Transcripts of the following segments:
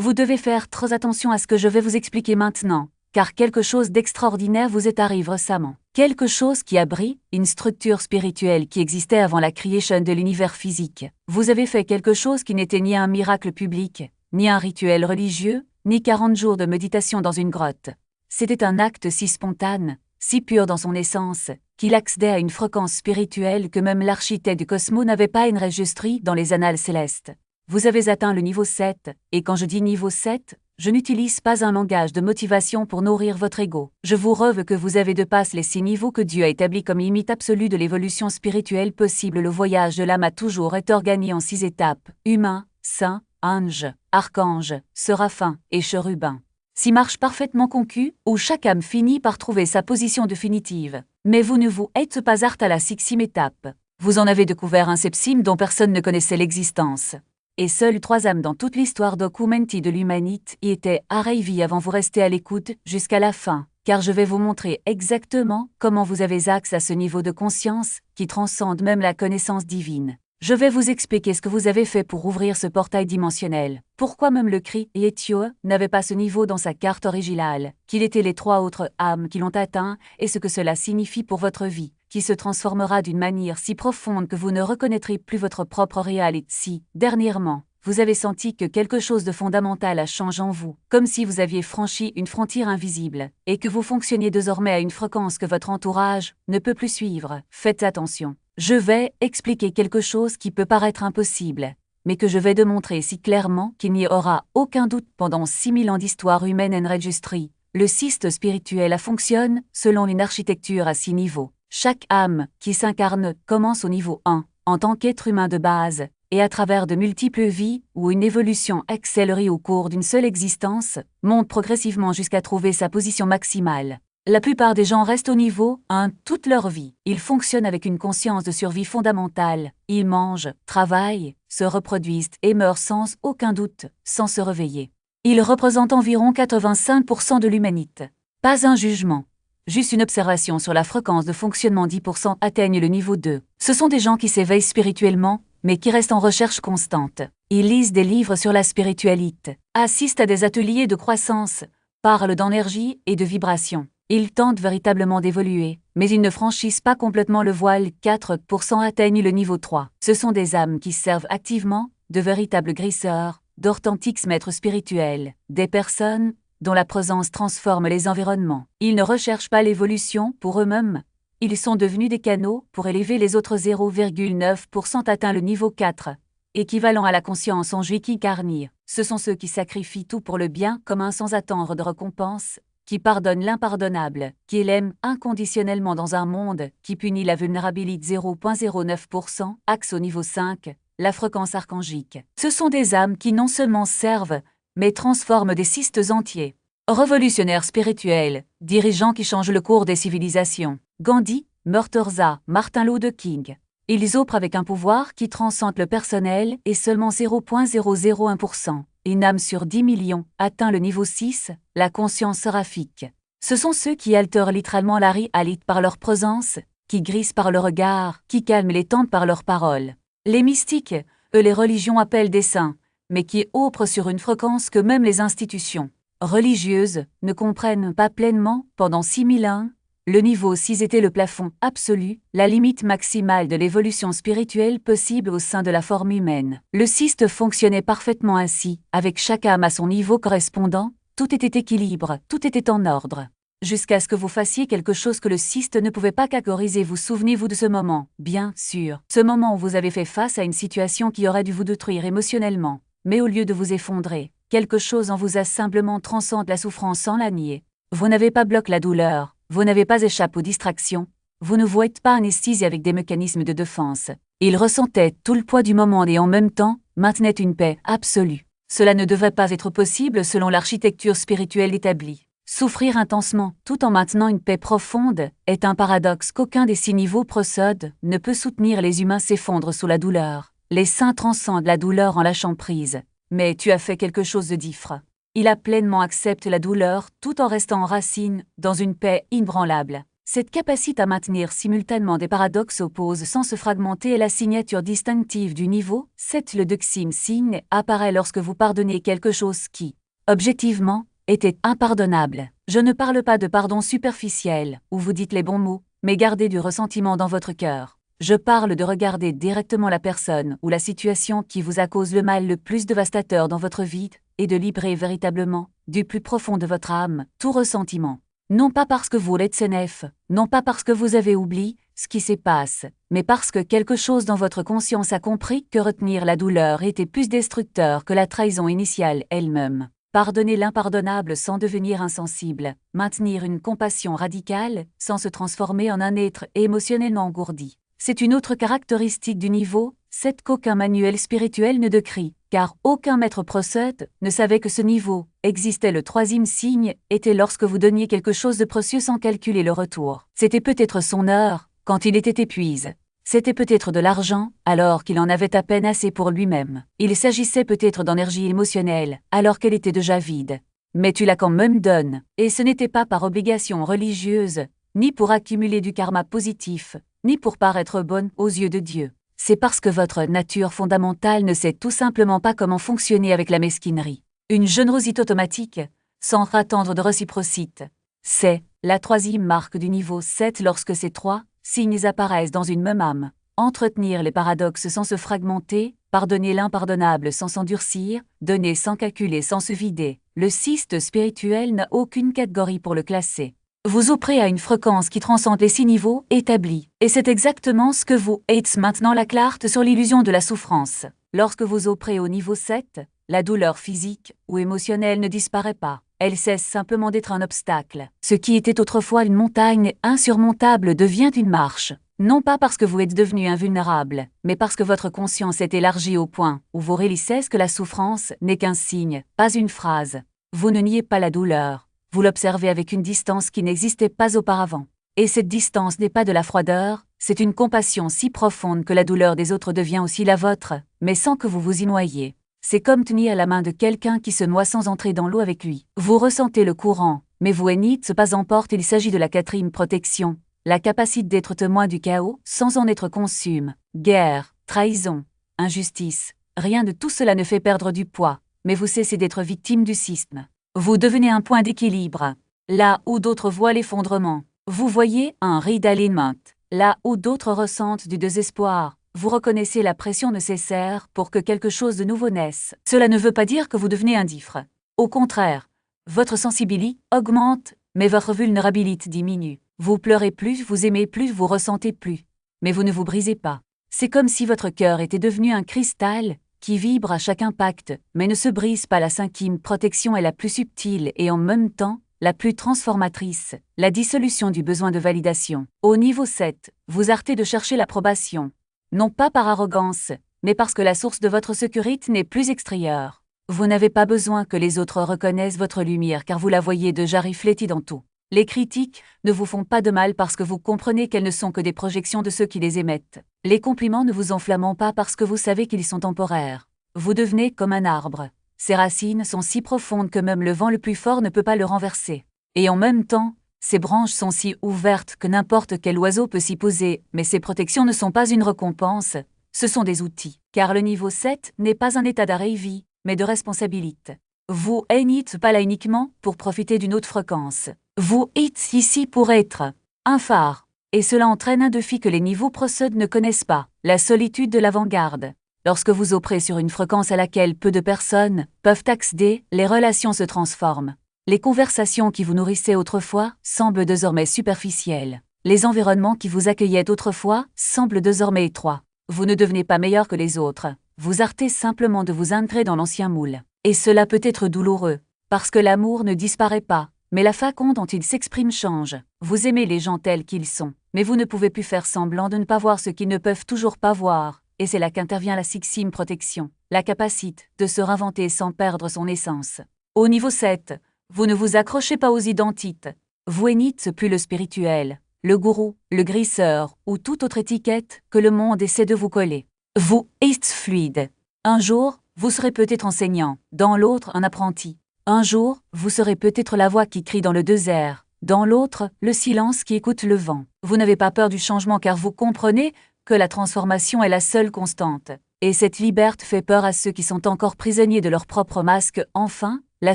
Vous devez faire très attention à ce que je vais vous expliquer maintenant, car quelque chose d'extraordinaire vous est arrivé récemment. Quelque chose qui abrite une structure spirituelle qui existait avant la création de l'univers physique. Vous avez fait quelque chose qui n'était ni un miracle public, ni un rituel religieux, ni 40 jours de méditation dans une grotte. C'était un acte si spontané, si pur dans son essence, qu'il accédait à une fréquence spirituelle que même l'architecte du cosmos n'avait pas enregistrée dans les annales célestes. Vous avez atteint le niveau 7, et quand je dis niveau 7, je n'utilise pas un langage de motivation pour nourrir votre ego. Je vous rêve que vous avez dépassé les 6 niveaux que Dieu a établis comme limite absolue de l'évolution spirituelle possible. Le voyage de l'âme a toujours été organisé en 6 étapes: humain, saint, ange, archange, séraphin et chérubin. 6 marches parfaitement conçues, où chaque âme finit par trouver sa position définitive. Mais vous ne vous êtes pas arrêté à la 6e étape. Vous en avez découvert un septième dont personne ne connaissait l'existence. Et seules 3 âmes dans toute l'histoire documentée de l'humanité y étaient arrivées avant. Vous restez à l'écoute jusqu'à la fin, car je vais vous montrer exactement comment vous avez accès à ce niveau de conscience qui transcende même la connaissance divine. Je vais vous expliquer ce que vous avez fait pour ouvrir ce portail dimensionnel, pourquoi même le Christ et Étienne n'avait pas ce niveau dans sa carte originale, qu'il était les 3 autres âmes qui l'ont atteint, et ce que cela signifie pour votre vie, qui se transformera d'une manière si profonde que vous ne reconnaîtrez plus votre propre réalité. Si, dernièrement, vous avez senti que quelque chose de fondamental a changé en vous, comme si vous aviez franchi une frontière invisible, et que vous fonctionniez désormais à une fréquence que votre entourage ne peut plus suivre, faites attention. Je vais expliquer quelque chose qui peut paraître impossible, mais que je vais démontrer si clairement qu'il n'y aura aucun doute pendant 6000 ans d'histoire humaine enregistrée. Le système spirituel fonctionne selon une architecture à 6 niveaux. Chaque âme qui s'incarne commence au niveau 1, en tant qu'être humain de base, et à travers de multiples vies ou une évolution accélérée au cours d'une seule existence, monte progressivement jusqu'à trouver sa position maximale. La plupart des gens restent au niveau 1 toute leur vie. Ils fonctionnent avec une conscience de survie fondamentale. Ils mangent, travaillent, se reproduisent et meurent sans aucun doute, sans se réveiller. Ils représentent environ 85% de l'humanité. Pas un jugement, juste une observation sur la fréquence de fonctionnement. 10% atteignent le niveau 2. Ce sont des gens qui s'éveillent spirituellement, mais qui restent en recherche constante. Ils lisent des livres sur la spiritualité, assistent à des ateliers de croissance, parlent d'énergie et de vibration. Ils tentent véritablement d'évoluer, mais ils ne franchissent pas complètement le voile. 4% atteignent le niveau 3. Ce sont des âmes qui servent activement, de véritables grisseurs, d'authentiques maîtres spirituels, des personnes dont la présence transforme les environnements. Ils ne recherchent pas l'évolution pour eux-mêmes. Ils sont devenus des canaux pour élever les autres. 0,9% atteint le niveau 4, équivalent à la conscience en qui incarne. Ce sont ceux qui sacrifient tout pour le bien commun sans attendre de récompense, qui pardonne l'impardonnable, qui l'aime inconditionnellement dans un monde qui punit la vulnérabilité. 0,09%, axe au niveau 5, la fréquence archangique. Ce sont des âmes qui non seulement servent, mais transforment des systèmes entiers. Révolutionnaires spirituels, dirigeants qui changent le cours des civilisations. Gandhi, Murtaza, Martin Luther King. Ils opèrent avec un pouvoir qui transcende le personnel et seulement 0,001%. Une âme sur 10 millions atteint le niveau 6, la conscience séraphique. Ce sont ceux qui altèrent littéralement la réalité par leur présence, qui grissent par le regard, qui calment les tempes par leurs paroles. Les mystiques, eux les religions appellent des saints, mais qui opèrent sur une fréquence que même les institutions religieuses ne comprennent pas pleinement. Pendant 6000 ans, le niveau 6 était le plafond absolu, la limite maximale de l'évolution spirituelle possible au sein de la forme humaine. Le système fonctionnait parfaitement ainsi, avec chaque âme à son niveau correspondant, tout était équilibre, tout était en ordre. Jusqu'à ce que vous fassiez quelque chose que le système ne pouvait pas catégoriser. Vous souvenez-vous de ce moment? Bien sûr. Ce moment où vous avez fait face à une situation qui aurait dû vous détruire émotionnellement. Mais au lieu de vous effondrer, quelque chose en vous a simplement transcendé la souffrance sans la nier. Vous n'avez pas bloqué la douleur. Vous n'avez pas échappé aux distractions, vous ne vous êtes pas anesthésié avec des mécanismes de défense. Il ressentait tout le poids du moment et en même temps, maintenait une paix absolue. Cela ne devrait pas être possible selon l'architecture spirituelle établie. Souffrir intensement, tout en maintenant une paix profonde, est un paradoxe qu'aucun des 6 niveaux procède, ne peut soutenir. Les humains s'effondrent sous la douleur. Les saints transcendent la douleur en lâchant prise. Mais tu as fait quelque chose de différent. Il a pleinement accepté la douleur tout en restant en racine dans une paix inébranlable. Cette capacité à maintenir simultanément des paradoxes opposés sans se fragmenter est la signature distinctive du niveau 7. Le deuxième signe apparaît lorsque vous pardonnez quelque chose qui, objectivement, était impardonnable. Je ne parle pas de pardon superficiel, où vous dites les bons mots, mais gardez du ressentiment dans votre cœur. Je parle de regarder directement la personne ou la situation qui vous a causé le mal le plus dévastateur dans votre vie et de libérer véritablement, du plus profond de votre âme, tout ressentiment. Non pas parce que vous êtes sénef, non pas parce que vous avez oublié ce qui s'est passé, mais parce que quelque chose dans votre conscience a compris que retenir la douleur était plus destructeur que la trahison initiale elle-même. Pardonner l'impardonnable sans devenir insensible, maintenir une compassion radicale sans se transformer en un être émotionnellement engourdi. C'est une autre caractéristique du niveau 7 qu'aucun manuel spirituel ne décrit, car aucun maître prophète ne savait que ce niveau existait. Le troisième signe était lorsque vous donniez quelque chose de précieux sans calculer le retour. C'était peut-être son heure, quand il était épuisé. C'était peut-être de l'argent, alors qu'il en avait à peine assez pour lui-même. Il s'agissait peut-être d'énergie émotionnelle, alors qu'elle était déjà vide. Mais tu la quand même donnes, et ce n'était pas par obligation religieuse, ni pour accumuler du karma positif, ni pour paraître bonne aux yeux de Dieu. C'est parce que votre nature fondamentale ne sait tout simplement pas comment fonctionner avec la mesquinerie. Une générosité automatique, sans attendre de réciprocité. C'est la troisième marque du niveau 7 lorsque ces trois signes apparaissent dans une même âme. Entretenir les paradoxes sans se fragmenter, pardonner l'impardonnable sans s'endurcir, donner sans calculer sans se vider. Le cyste spirituel n'a aucune catégorie pour le classer. Vous opérez à une fréquence qui transcende les 6 niveaux établis, et c'est exactement ce que vous êtes maintenant. La clarté sur l'illusion de la souffrance. Lorsque vous opérez au niveau 7, la douleur physique ou émotionnelle ne disparaît pas. Elle cesse simplement d'être un obstacle. Ce qui était autrefois une montagne insurmontable devient une marche. Non pas parce que vous êtes devenu invulnérable, mais parce que votre conscience est élargie au point où vous réalisez que la souffrance n'est qu'un signe, pas une phrase. Vous ne niez pas la douleur. Vous l'observez avec une distance qui n'existait pas auparavant. Et cette distance n'est pas de la froideur, c'est une compassion si profonde que la douleur des autres devient aussi la vôtre, mais sans que vous vous y noyiez. C'est comme tenir la main de quelqu'un qui se noie sans entrer dans l'eau avec lui. Vous ressentez le courant, mais vous n'êtes pas en porte. Il s'agit de la quatrième protection, la capacité d'être témoin du chaos sans en être consume. Guerre, trahison, injustice, rien de tout cela ne fait perdre du poids, mais vous cessez d'être victime du schisme. Vous devenez un point d'équilibre. Là où d'autres voient l'effondrement, vous voyez un d'alignement. Là où d'autres ressentent du désespoir, vous reconnaissez la pression nécessaire pour que quelque chose de nouveau naisse. Cela ne veut pas dire que vous devenez indifférent. Au contraire, votre sensibilité augmente, mais votre vulnérabilité diminue. Vous pleurez plus, vous aimez plus, vous ressentez plus. Mais vous ne vous brisez pas. C'est comme si votre cœur était devenu un cristal qui vibre à chaque impact, mais ne se brise pas. La cinquième protection est la plus subtile et en même temps, la plus transformatrice, la dissolution du besoin de validation. Au niveau 7, vous arrêtez de chercher l'approbation. Non pas par arrogance, mais parce que la source de votre sécurité n'est plus extérieure. Vous n'avez pas besoin que les autres reconnaissent votre lumière car vous la voyez déjà reflétée dans tout. Les critiques ne vous font pas de mal parce que vous comprenez qu'elles ne sont que des projections de ceux qui les émettent. Les compliments ne vous enflamment pas parce que vous savez qu'ils sont temporaires. Vous devenez comme un arbre. Ses racines sont si profondes que même le vent le plus fort ne peut pas le renverser. Et en même temps, ses branches sont si ouvertes que n'importe quel oiseau peut s'y poser, mais ces protections ne sont pas une récompense, ce sont des outils. Car le niveau 7 n'est pas un état d'arrêt vie, mais de responsabilité. Vous n'êtes pas là uniquement pour profiter d'une autre fréquence. Vous êtes ici pour être un phare. Et cela entraîne un défi que les niveaux procèdent ne connaissent pas, la solitude de l'avant-garde. Lorsque vous opérez sur une fréquence à laquelle peu de personnes peuvent accéder, les relations se transforment. Les conversations qui vous nourrissaient autrefois semblent désormais superficielles. Les environnements qui vous accueillaient autrefois semblent désormais étroits. Vous ne devenez pas meilleur que les autres. Vous arrêtez simplement de vous intégrer dans l'ancien moule. Et cela peut être douloureux, parce que l'amour ne disparaît pas, mais la façon dont il s'exprime change. Vous aimez les gens tels qu'ils sont, mais vous ne pouvez plus faire semblant de ne pas voir ce qu'ils ne peuvent toujours pas voir. Et c'est là qu'intervient la sixième protection, la capacité de se réinventer sans perdre son essence. Au niveau 7, vous ne vous accrochez pas aux identités. Vous n'êtes plus le spirituel, le gourou, le grisseur ou toute autre étiquette que le monde essaie de vous coller. Vous êtes fluide. Un jour, vous serez peut-être enseignant, dans l'autre un apprenti. Un jour, vous serez peut-être la voix qui crie dans le désert, Dans l'autre, le silence qui écoute le vent. Vous n'avez pas peur du changement car vous comprenez que la transformation est la seule constante. Et cette liberté fait peur à ceux qui sont encore prisonniers de leur propre masque. Enfin, la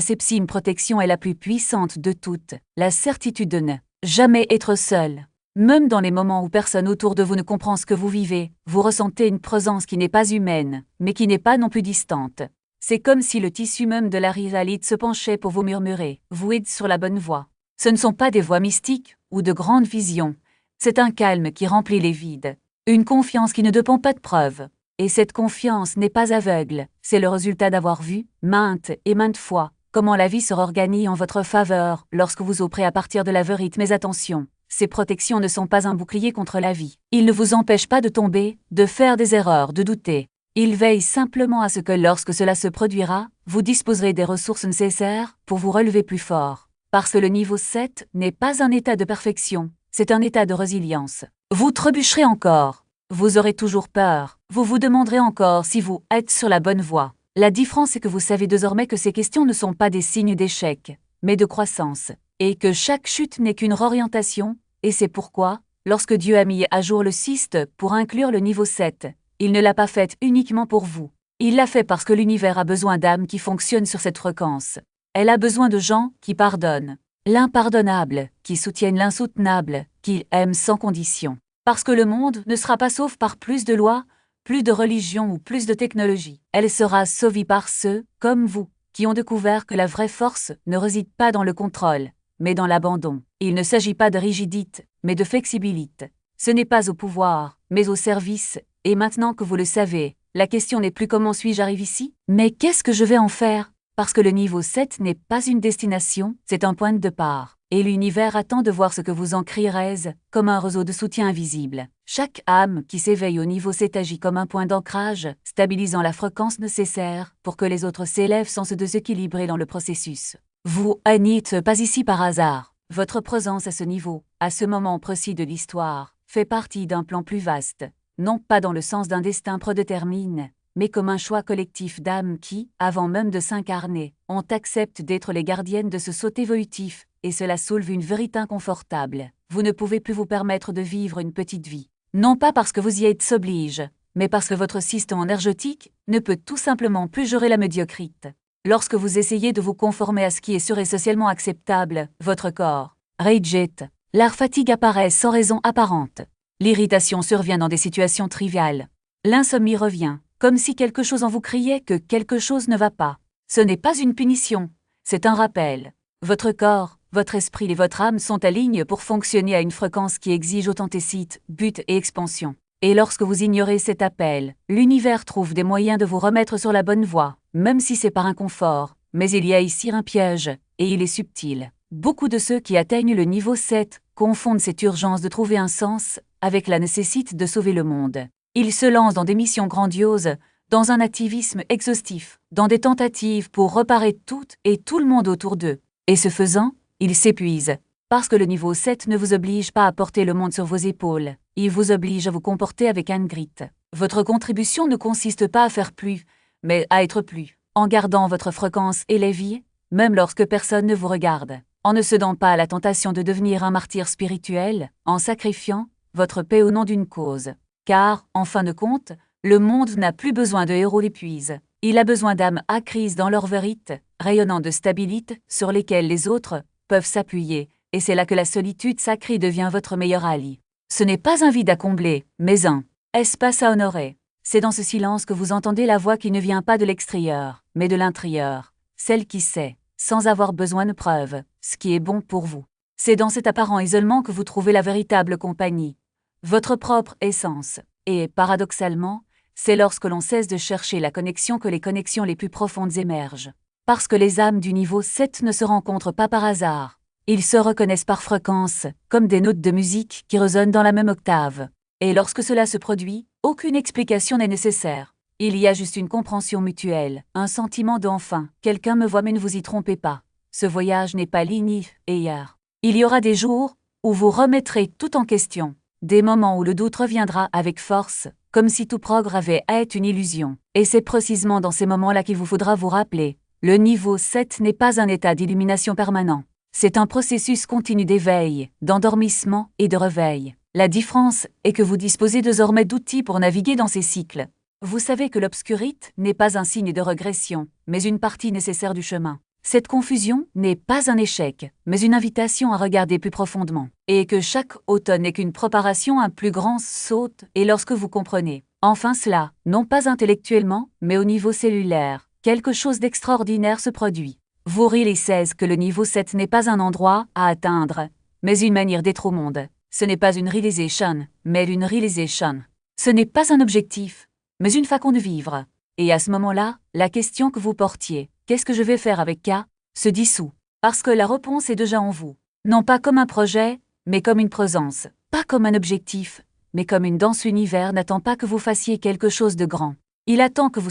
septième protection est la plus puissante de toutes, la certitude de ne jamais être seul. Même dans les moments où personne autour de vous ne comprend ce que vous vivez, vous ressentez une présence qui n'est pas humaine, mais qui n'est pas non plus distante. C'est comme si le tissu même de la risalite se penchait pour vous murmurer, vous êtes sur la bonne voie. Ce ne sont pas des voix mystiques ou de grandes visions, c'est un calme qui remplit les vides, une confiance qui ne dépend pas de preuves. Et cette confiance n'est pas aveugle, c'est le résultat d'avoir vu, maintes et maintes fois, comment la vie se réorganise en votre faveur lorsque vous opérez à partir de la vérité. Mais attention, ces protections ne sont pas un bouclier contre la vie. Ils ne vous empêchent pas de tomber, de faire des erreurs, de douter. Ils veillent simplement à ce que lorsque cela se produira, vous disposerez des ressources nécessaires pour vous relever plus fort. Parce que le niveau 7 n'est pas un état de perfection, c'est un état de résilience. Vous trébucherez encore. Vous aurez toujours peur, vous vous demanderez encore si vous êtes sur la bonne voie. La différence est que vous savez désormais que ces questions ne sont pas des signes d'échec, mais de croissance, et que chaque chute n'est qu'une réorientation, et c'est pourquoi, lorsque Dieu a mis à jour le cyste pour inclure le niveau 7, il ne l'a pas fait uniquement pour vous. Il l'a fait parce que l'univers a besoin d'âmes qui fonctionnent sur cette fréquence. Elle a besoin de gens qui pardonnent, l'impardonnable, qui soutiennent l'insoutenable, qui aiment sans condition. Parce que le monde ne sera pas sauvé par plus de lois, plus de religion ou plus de technologie. Elle sera sauvée par ceux, comme vous, qui ont découvert que la vraie force ne réside pas dans le contrôle, mais dans l'abandon. Il ne s'agit pas de rigidité, mais de flexibilité. Ce n'est pas au pouvoir, mais au service. Et maintenant que vous le savez, la question n'est plus comment suis-je arrivé ici, mais qu'est-ce que je vais en faire? Parce que le niveau 7 n'est pas une destination, c'est un point de départ. Et l'univers attend de voir ce que vous en crierez, comme un réseau de soutien invisible. Chaque âme qui s'éveille au niveau 7 agit comme un point d'ancrage, stabilisant la fréquence nécessaire pour que les autres s'élèvent sans se déséquilibrer dans le processus. Vous n'êtes pas ici par hasard. Votre présence à ce niveau, à ce moment précis de l'histoire, fait partie d'un plan plus vaste, non pas dans le sens d'un destin prédéterminé, mais comme un choix collectif d'âmes qui, avant même de s'incarner, ont accepté d'être les gardiennes de ce saut évolutif, et cela soulève une vérité inconfortable. Vous ne pouvez plus vous permettre de vivre une petite vie. Non pas parce que vous y êtes s'oblige, mais parce que votre système énergétique ne peut tout simplement plus gérer la médiocrité. Lorsque vous essayez de vous conformer à ce qui est sûr et socialement acceptable, votre corps rejette. La fatigue apparaît sans raison apparente. L'irritation survient dans des situations triviales. L'insomnie revient, comme si quelque chose en vous criait que quelque chose ne va pas. Ce n'est pas une punition, c'est un rappel. Votre corps, votre esprit et votre âme sont alignés pour fonctionner à une fréquence qui exige authenticité, but et expansion. Et lorsque vous ignorez cet appel, l'univers trouve des moyens de vous remettre sur la bonne voie, même si c'est par inconfort. Mais il y a ici un piège, et il est subtil. Beaucoup de ceux qui atteignent le niveau 7 confondent cette urgence de trouver un sens avec la nécessité de sauver le monde. Ils se lancent dans des missions grandioses, dans un activisme exhaustif, dans des tentatives pour réparer tout et tout le monde autour d'eux. Et ce faisant, ils s'épuisent. Parce que le niveau 7 ne vous oblige pas à porter le monde sur vos épaules, il vous oblige à vous comporter avec un grit. Votre contribution ne consiste pas à faire plus, mais à être plus, en gardant votre fréquence élevée, même lorsque personne ne vous regarde, en ne cédant pas à la tentation de devenir un martyr spirituel, en sacrifiant votre paix au nom d'une cause. Car, en fin de compte, le monde n'a plus besoin de héros l'épuise. Il a besoin d'âmes acquises dans leur vérité, rayonnant de stabilité, sur lesquelles les autres peuvent s'appuyer, et c'est là que la solitude sacrée devient votre meilleur allié. Ce n'est pas un vide à combler, mais un espace à honorer. C'est dans ce silence que vous entendez la voix qui ne vient pas de l'extérieur, mais de l'intérieur, celle qui sait, sans avoir besoin de preuves, ce qui est bon pour vous. C'est dans cet apparent isolement que vous trouvez la véritable compagnie, votre propre essence. Et, paradoxalement, c'est lorsque l'on cesse de chercher la connexion que les connexions les plus profondes émergent. Parce que les âmes du niveau 7 ne se rencontrent pas par hasard. Ils se reconnaissent par fréquence, comme des notes de musique qui résonnent dans la même octave. Et lorsque cela se produit, aucune explication n'est nécessaire. Il y a juste une compréhension mutuelle, un sentiment d'enfin. Quelqu'un me voit mais ne vous y trompez pas. Ce voyage n'est pas linéaire et hier. Il y aura des jours où vous remettrez tout en question. Des moments où le doute reviendra avec force, comme si tout progrès avait à être une illusion. Et c'est précisément dans ces moments-là qu'il vous faudra vous rappeler. Le niveau 7 n'est pas un état d'illumination permanent. C'est un processus continu d'éveil, d'endormissement et de réveil. La différence est que vous disposez désormais d'outils pour naviguer dans ces cycles. Vous savez que l'obscurité n'est pas un signe de régression, mais une partie nécessaire du chemin. Cette confusion n'est pas un échec, mais une invitation à regarder plus profondément. Et que chaque automne n'est qu'une préparation à un plus grand saut, et lorsque vous comprenez, enfin cela, non pas intellectuellement, mais au niveau cellulaire, quelque chose d'extraordinaire se produit. Vous réalisez que le niveau 7 n'est pas un endroit à atteindre, mais une manière d'être au monde. Ce n'est pas une realization, mais une realization. Ce n'est pas un objectif, mais une façon de vivre. Et à ce moment-là, la question que vous portiez, qu'est-ce que je vais faire avec K, se dissout. Parce que la réponse est déjà en vous. Non pas comme un projet, mais comme une présence. Pas comme un objectif, mais comme une danse. L'univers n'attend pas que vous fassiez quelque chose de grand. Il attend que vous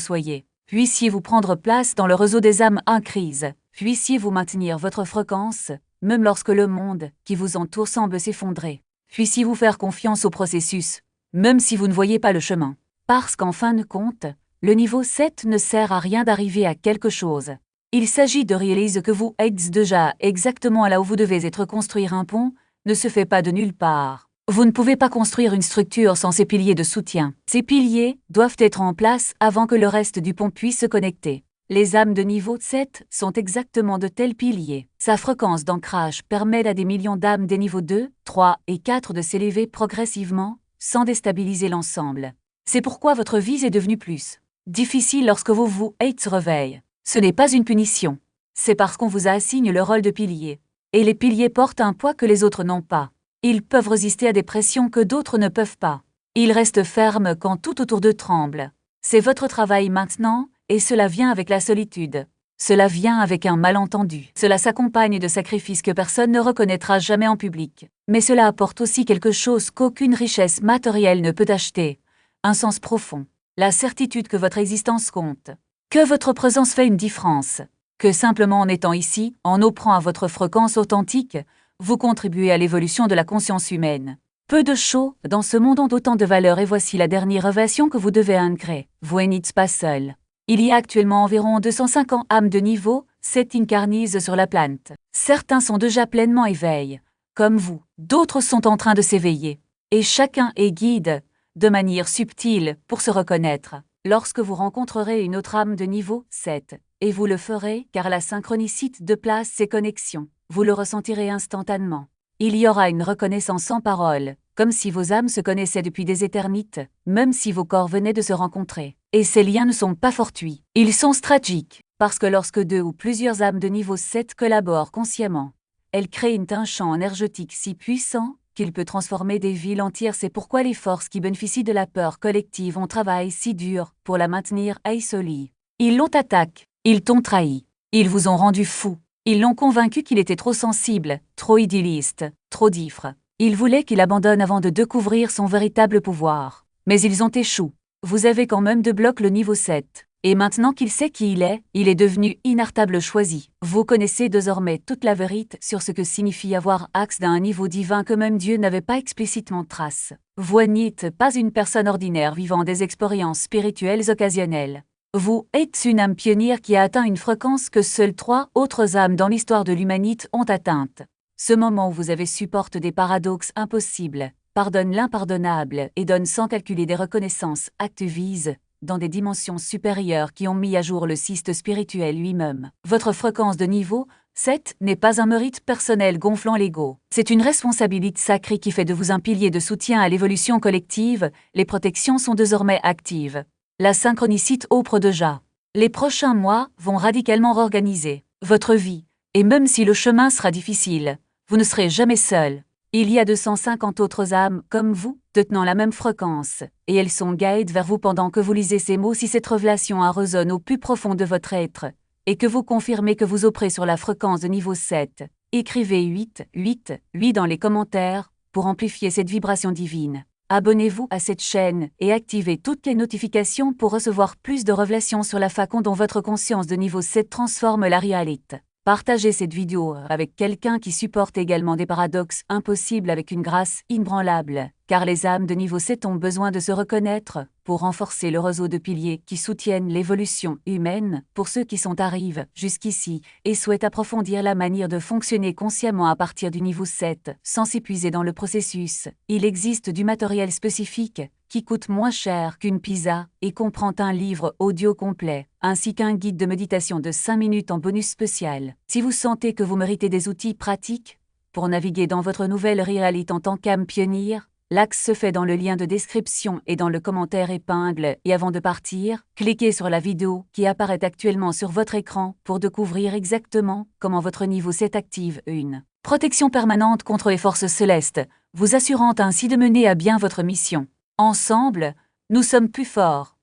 puissiez-vous prendre place dans le réseau des âmes en crise, puissiez-vous maintenir votre fréquence, même lorsque le monde qui vous entoure semble s'effondrer. Puissiez-vous faire confiance au processus, même si vous ne voyez pas le chemin. Parce qu'en fin de compte, le niveau 7 ne sert à rien d'arriver à quelque chose. Il s'agit de réaliser que vous êtes déjà exactement là où vous devez être. Construire un pont ne se fait pas de nulle part. Vous ne pouvez pas construire une structure sans ses piliers de soutien. Ces piliers doivent être en place avant que le reste du pont puisse se connecter. Les âmes de niveau 7 sont exactement de tels piliers. Sa fréquence d'ancrage permet à des millions d'âmes des niveaux 2, 3 et 4 de s'élever progressivement, sans déstabiliser l'ensemble. C'est pourquoi votre vie est devenue plus difficile lorsque vous êtes réveillé. Ce n'est pas une punition. C'est parce qu'on vous assigne le rôle de pilier. Et les piliers portent un poids que les autres n'ont pas. Ils peuvent résister à des pressions que d'autres ne peuvent pas. Ils restent fermes quand tout autour d'eux tremble. C'est votre travail maintenant, et cela vient avec la solitude. Cela vient avec un malentendu. Cela s'accompagne de sacrifices que personne ne reconnaîtra jamais en public. Mais cela apporte aussi quelque chose qu'aucune richesse matérielle ne peut acheter. Un sens profond. La certitude que votre existence compte. Que votre présence fait une différence. Que simplement en étant ici, en offrant à votre fréquence authentique, vous contribuez à l'évolution de la conscience humaine. Peu de choses dans ce monde ont autant de valeur et voici la dernière révélation que vous devez intégrer. Vous n'êtes pas seul. Il y a actuellement environ 250 âmes de niveau 7 incarnées sur la planète. Certains sont déjà pleinement éveillés, comme vous. D'autres sont en train de s'éveiller. Et chacun est guide, de manière subtile, pour se reconnaître. Lorsque vous rencontrerez une autre âme de niveau 7, et vous le ferez car la synchronicité de place ces connexions, vous le ressentirez instantanément. Il y aura une reconnaissance sans parole, comme si vos âmes se connaissaient depuis des éternités, même si vos corps venaient de se rencontrer. Et ces liens ne sont pas fortuits, ils sont stratégiques, parce que lorsque 2 ou plusieurs âmes de niveau 7 collaborent consciemment, elles créent un champ énergétique si puissant qu'il peut transformer des villes entières. C'est pourquoi les forces qui bénéficient de la peur collective ont travaillé si dur pour la maintenir isolée. Ils l'ont attaqué, ils t'ont trahi, ils vous ont rendu fou, ils l'ont convaincu qu'il était trop sensible, trop idéaliste, trop diffre. Ils voulaient qu'il abandonne avant de découvrir son véritable pouvoir. Mais ils ont échoué. Vous avez quand même débloqué le niveau 7. Et maintenant qu'il sait qui il est devenu inarrêtable choisi. Vous connaissez désormais toute la vérité sur ce que signifie avoir accès à un niveau divin que même Dieu n'avait pas explicitement trace. Vous n'êtes pas une personne ordinaire vivant des expériences spirituelles occasionnelles. Vous êtes une âme pionnière qui a atteint une fréquence que seules 3 autres âmes dans l'histoire de l'humanité ont atteinte. Ce moment où vous avez supporté des paradoxes impossibles, pardonne l'impardonnable et donne sans calculer des reconnaissances activisent dans des dimensions supérieures qui ont mis à jour le cyste spirituel lui-même. Votre fréquence de niveau 7 n'est pas un mérite personnel gonflant l'ego. C'est une responsabilité sacrée qui fait de vous un pilier de soutien à l'évolution collective. Les protections sont désormais actives. La synchronicité opère déjà. Les prochains mois vont radicalement réorganiser votre vie. Et même si le chemin sera difficile, vous ne serez jamais seul. Il y a 250 autres âmes, comme vous, détenant la même fréquence, et elles sont guides vers vous pendant que vous lisez ces mots. Si cette révélation résonne au plus profond de votre être, et que vous confirmez que vous opérez sur la fréquence de niveau 7, écrivez 8 dans les commentaires pour amplifier cette vibration divine. Abonnez-vous à cette chaîne et activez toutes les notifications pour recevoir plus de révélations sur la façon dont votre conscience de niveau 7 transforme la réalité. Partagez cette vidéo avec quelqu'un qui supporte également des paradoxes impossibles avec une grâce inébranlable, car les âmes de niveau 7 ont besoin de se reconnaître pour renforcer le réseau de piliers qui soutiennent l'évolution humaine pour ceux qui sont arrivés jusqu'ici et souhaitent approfondir la manière de fonctionner consciemment à partir du niveau 7 sans s'épuiser dans le processus. Il existe du matériel spécifique qui coûte moins cher qu'une pizza et comprend un livre audio complet, ainsi qu'un guide de méditation de 5 minutes en bonus spécial. Si vous sentez que vous méritez des outils pratiques pour naviguer dans votre nouvelle réalité en tant qu'âme pionnière, l'axe se fait dans le lien de description et dans le commentaire épingle. Et avant de partir, cliquez sur la vidéo qui apparaît actuellement sur votre écran pour découvrir exactement comment votre niveau 7 active une protection permanente contre les forces célestes, vous assurant ainsi de mener à bien votre mission. Ensemble, nous sommes plus forts.